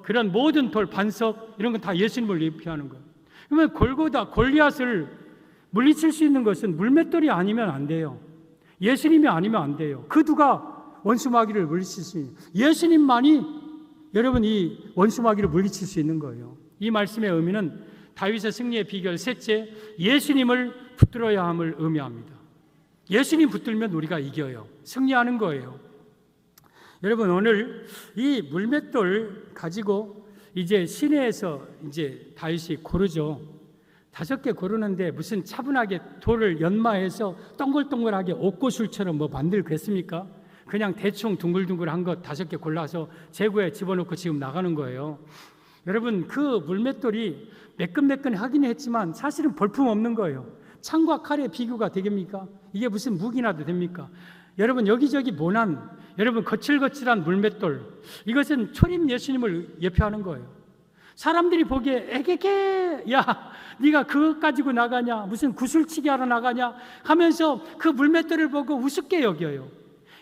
그런 모든 돌, 반석, 이런 건 다 예수님을 예표하는 거예요. 그러면 골고다 골리앗을 물리칠 수 있는 것은 물맷돌이 아니면 안 돼요. 예수님이 아니면 안 돼요. 그 누가 원수마귀를 물리칠 수 있는, 예수님만이 여러분 이 원수마귀를 물리칠 수 있는 거예요. 이 말씀의 의미는 다윗의 승리의 비결 셋째, 예수님을 붙들어야 함을 의미합니다. 예수님 붙들면 우리가 이겨요. 승리하는 거예요. 여러분, 오늘 이 물맷돌 가지고 이제 시내에서 이제 다윗이 고르죠. 5개 고르는데 무슨 차분하게 돌을 연마해서 동글동글하게 옥고술처럼 만들겠습니까? 그냥 대충 둥글둥글한 것 5개 골라서 제구에 집어넣고 지금 나가는 거예요. 여러분, 그 물맷돌이 매끈매끈하긴 했지만 사실은 볼품 없는 거예요. 창과 칼의 비교가 되겠습니까? 이게 무슨 무기나도 됩니까? 여러분, 여기저기 모난, 여러분 거칠거칠한 물맷돌, 이것은 초림 예수님을 예표하는 거예요. 사람들이 보기에 에게게, 야, 네가 그것 가지고 나가냐, 무슨 구슬치기 하러 나가냐 하면서 그 물맷돌을 보고 우습게 여겨요.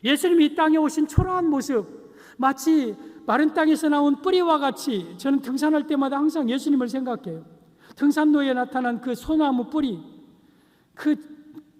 예수님이 이 땅에 오신 초라한 모습, 마치 마른 땅에서 나온 뿌리와 같이, 저는 등산할 때마다 항상 예수님을 생각해요. 등산로에 나타난 그 소나무 뿌리, 그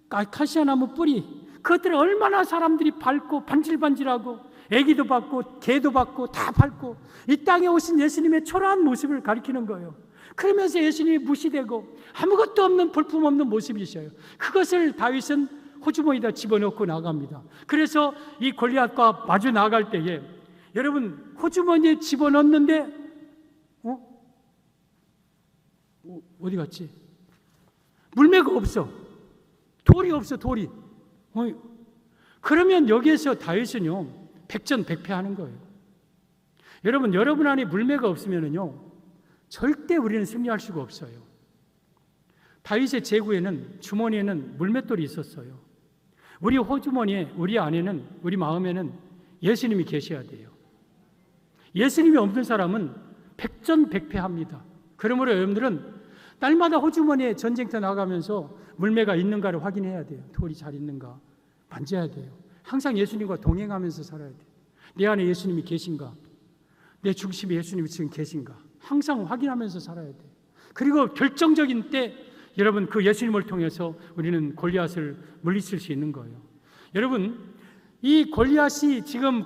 아카시아나무 뿌리, 그것들을 얼마나 사람들이 밟고 반질반질하고 애기도 밟고 개도 밟고 다 밟고 이 땅에 오신 예수님의 초라한 모습을 가리키는 거예요. 그러면서 예수님이 무시되고 아무것도 없는 볼품 없는 모습이셔요. 그것을 다윗은 호주머니에다 집어넣고 나갑니다. 그래서 이 골리앗과 마주 나갈 때에 여러분, 호주머니에 집어넣는데 어디 갔지? 물매가 없어. 돌이 없어, 돌이. 그러면 여기에서 다윗은요, 백전백패하는 거예요. 여러분 안에 물매가 없으면요, 절대 우리는 승리할 수가 없어요. 다윗의 제구에는 주머니에는 물맷돌이 있었어요. 우리 호주머니에, 우리 안에는, 우리 마음에는 예수님이 계셔야 돼요. 예수님이 없는 사람은 백전백패합니다. 그러므로 여러분들은 날마다 호주머니에 전쟁터 나가면서 물매가 있는가를 확인해야 돼요. 돌이 잘 있는가 만져야 돼요. 항상 예수님과 동행하면서 살아야 돼요. 내 안에 예수님이 계신가, 내 중심에 예수님이 지금 계신가 항상 확인하면서 살아야 돼요. 그리고 결정적인 때 여러분, 그 예수님을 통해서 우리는 골리앗을 물리칠 수 있는 거예요. 여러분, 이 골리앗이 지금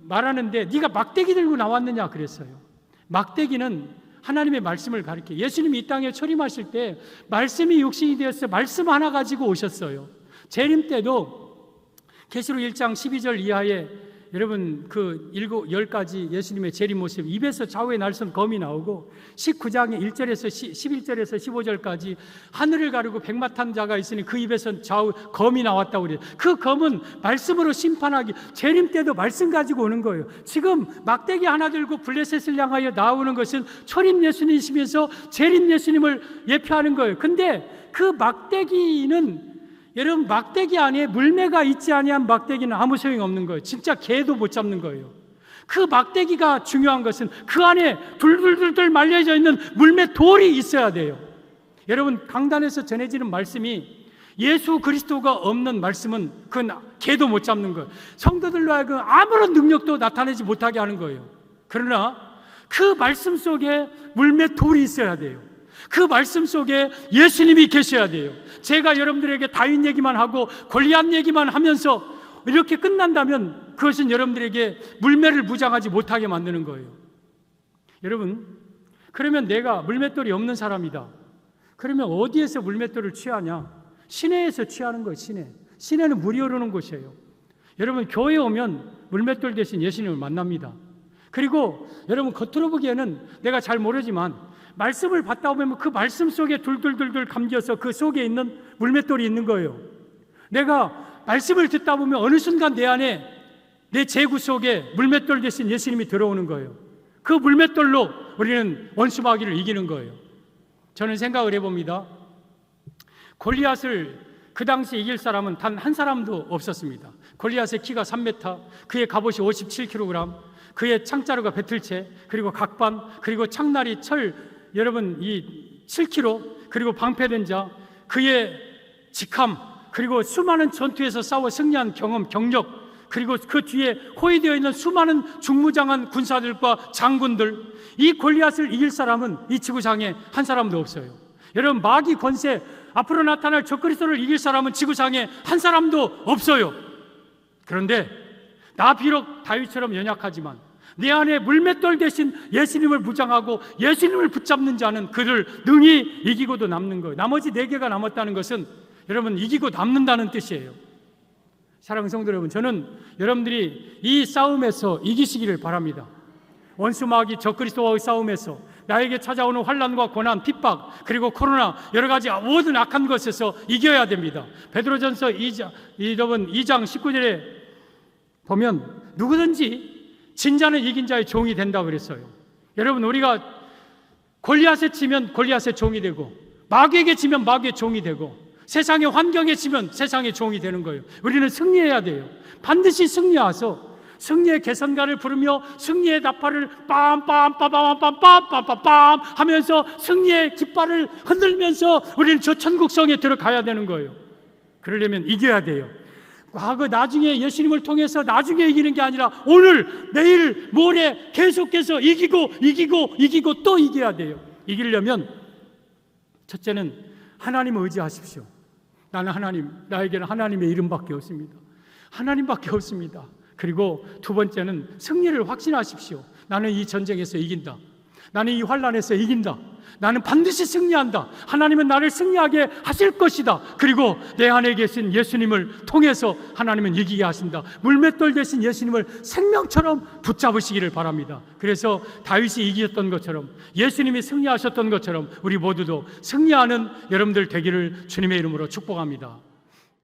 말하는데 네가 막대기 들고 나왔느냐 그랬어요. 막대기는 하나님의 말씀을 가리켜, 예수님이 이 땅에 초림하실 때 말씀이 육신이 되어서 말씀 하나 가지고 오셨어요. 재림 때도 계시록 1장 12절 이하에 여러분 그 10가지 예수님의 재림 모습, 입에서 좌우의 날선 검이 나오고 19장의 1절에서 11절에서 15절까지 하늘을 가르고 백마 탄 자가 있으니 그 입에서 좌우 검이 나왔다고 그래요. 그 검은 말씀으로 심판하기, 재림 때도 말씀 가지고 오는 거예요. 지금 막대기 하나 들고 블레셋을 향하여 나오는 것은 초림 예수님이시면서 재림 예수님을 예표하는 거예요. 근데 그 막대기는, 여러분, 막대기 안에 물매가 있지 아니한 막대기는 아무 소용이 없는 거예요. 진짜 개도 못 잡는 거예요. 그 막대기가 중요한 것은 그 안에 둘둘둘둘 말려져 있는 물매 돌이 있어야 돼요. 여러분, 강단에서 전해지는 말씀이 예수 그리스도가 없는 말씀은 그건 개도 못 잡는 거예요. 성도들로 하여금 아무런 능력도 나타내지 못하게 하는 거예요. 그러나 그 말씀 속에 물매 돌이 있어야 돼요. 그 말씀 속에 예수님이 계셔야 돼요. 제가 여러분들에게 다윗 얘기만 하고 골리앗 얘기만 하면서 이렇게 끝난다면 그것은 여러분들에게 물매를 무장하지 못하게 만드는 거예요. 여러분, 그러면 내가 물맷돌이 없는 사람이다. 그러면 어디에서 물맷돌을 취하냐? 시내에서 취하는 거예요. 시내는 물이 흐르는 곳이에요. 여러분, 교회에 오면 물맷돌 대신 예수님을 만납니다. 그리고 여러분, 겉으로 보기에는 내가 잘 모르지만 말씀을 받다 보면 그 말씀 속에 둘둘둘둘 감겨서 그 속에 있는 물맷돌이 있는 거예요. 내가 말씀을 듣다 보면 어느 순간 내 안에, 내 제구 속에 물맷돌 대신 예수님이 들어오는 거예요. 그 물맷돌로 우리는 원수마귀를 이기는 거예요. 저는 생각을 해봅니다. 골리앗을 그 당시 이길 사람은 단 한 사람도 없었습니다. 골리앗의 키가 3m, 그의 갑옷이 57kg, 그의 창자루가 배틀채, 그리고 각반, 그리고 창날이 철, 여러분 이 7kg, 그리고 방패된 자, 그의 직함, 그리고 수많은 전투에서 싸워 승리한 경험, 경력, 그리고 그 뒤에 호위되어 있는 수많은 중무장한 군사들과 장군들, 이 골리앗을 이길 사람은 이 지구상에 한 사람도 없어요. 여러분, 마귀 권세, 앞으로 나타날 적그리스도를 이길 사람은 지구상에 한 사람도 없어요. 그런데 나 비록 다윗처럼 연약하지만 내 안에 물맷돌 대신 예수님을 무장하고 예수님을 붙잡는 자는 그를 능히 이기고도 남는 거예요. 나머지 4개가 남았다는 것은 여러분 이기고 남는다는 뜻이에요. 사랑하는 성도 여러분, 저는 여러분들이 이 싸움에서 이기시기를 바랍니다. 원수 마귀 적그리스도와의 싸움에서 나에게 찾아오는 환난과 고난, 핍박, 그리고 코로나, 여러 가지 모든 악한 것에서 이겨야 됩니다. 베드로전서 2장 19절에 보면 누구든지 진자는 이긴 자의 종이 된다고 그랬어요. 여러분, 우리가 골리앗에 치면 골리앗의 종이 되고, 마귀에게 치면 마귀의 종이 되고, 세상의 환경에 치면 세상의 종이 되는 거예요. 우리는 승리해야 돼요. 반드시 승리하서 승리의 개선가를 부르며 승리의 나팔을 빰빰빰빰빰빰빰빰빰 하면서 승리의 깃발을 흔들면서 우리는 저 천국성에 들어가야 되는 거예요. 그러려면 이겨야 돼요. 과거 나중에 예수님을 통해서 나중에 이기는 게 아니라 오늘, 내일, 모레 계속해서 이기고 또 이겨야 돼요. 이기려면 첫째는 하나님을 의지하십시오. 나에게는 하나님의 이름밖에 없습니다. 하나님밖에 없습니다. 그리고 두 번째는 승리를 확신하십시오. 나는 이 전쟁에서 이긴다. 나는 이 환난에서 이긴다. 나는 반드시 승리한다. 하나님은 나를 승리하게 하실 것이다. 그리고 내 안에 계신 예수님을 통해서 하나님은 이기게 하신다. 물맷돌 대신 예수님을 생명처럼 붙잡으시기를 바랍니다. 그래서 다윗이 이기셨던 것처럼, 예수님이 승리하셨던 것처럼 우리 모두도 승리하는 여러분들 되기를 주님의 이름으로 축복합니다.